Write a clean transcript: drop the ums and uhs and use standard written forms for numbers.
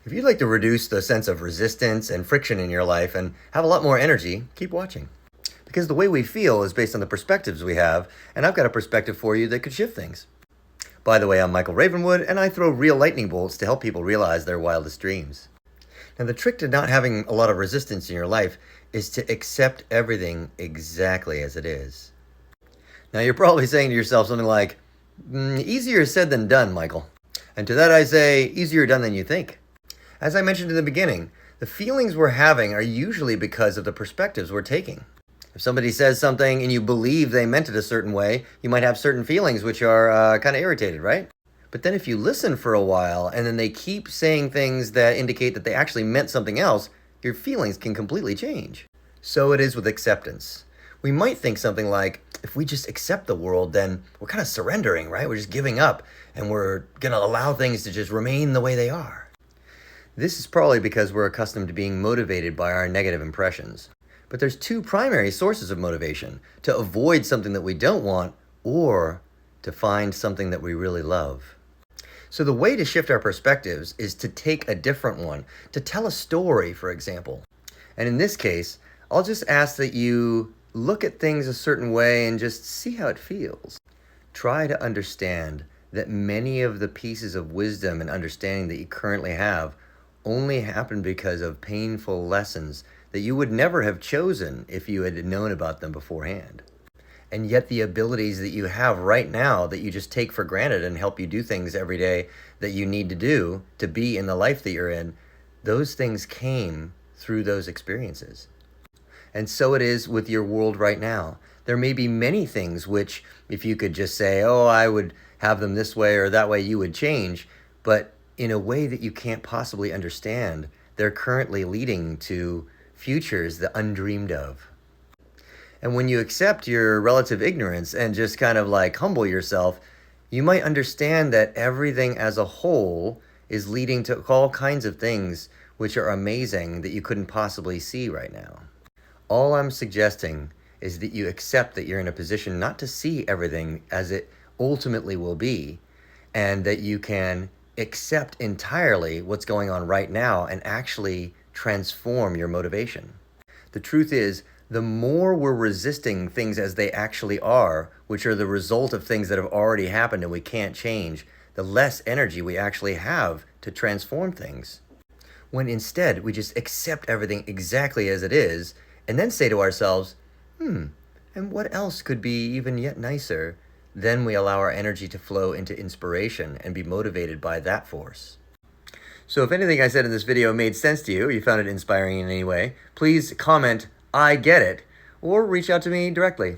If you'd like to reduce the sense of resistance and friction in your life and have a lot more energy, keep watching. Because the way we feel is based on the perspectives we have, and I've got a perspective for you that could shift things. By the way, I'm Michael Ravenwood, and I throw real lightning bolts to help people realize their wildest dreams. Now, the trick to not having a lot of resistance in your life is to accept everything exactly as it is. Now, you're probably saying to yourself something like, easier said than done, Michael. And to that I say, easier done than you think. As I mentioned in the beginning, the feelings we're having are usually because of the perspectives we're taking. If somebody says something and you believe they meant it a certain way, you might have certain feelings which are kind of irritated, right? But then if you listen for a while and then they keep saying things that indicate that they actually meant something else, your feelings can completely change. So it is with acceptance. We might think something like, if we just accept the world, then we're kind of surrendering, right? We're just giving up and we're going to allow things to just remain the way they are. This is probably because we're accustomed to being motivated by our negative impressions. But there's two primary sources of motivation: to avoid something that we don't want or to find something that we really love. So the way to shift our perspectives is to take a different one, to tell a story, for example. And in this case, I'll just ask that you look at things a certain way and just see how it feels. Try to understand that many of the pieces of wisdom and understanding that you currently have only happened because of painful lessons that you would never have chosen if you had known about them beforehand. And yet the abilities that you have right now that you just take for granted and help you do things every day that you need to do to be in the life that you're in, those things came through those experiences. And so it is with your world right now. There may be many things which, if you could just say, oh, I would have them this way or that way, you would change. But in a way that you can't possibly understand, they're currently leading to futures that undreamed of. And when you accept your relative ignorance and just kind of like humble yourself, you might understand that everything as a whole is leading to all kinds of things which are amazing that you couldn't possibly see right now. All I'm suggesting is that you accept that you're in a position not to see everything as it ultimately will be, and that you can accept entirely what's going on right now and actually transform your motivation. The truth is, the more we're resisting things as they actually are, which are the result of things that have already happened and we can't change, the less energy we actually have to transform things. When instead we just accept everything exactly as it is and then say to ourselves, and what else could be even yet nicer? Then we allow our energy to flow into inspiration and be motivated by that force. So if anything I said in this video made sense to you, or you found it inspiring in any way, please comment, I get it, or reach out to me directly.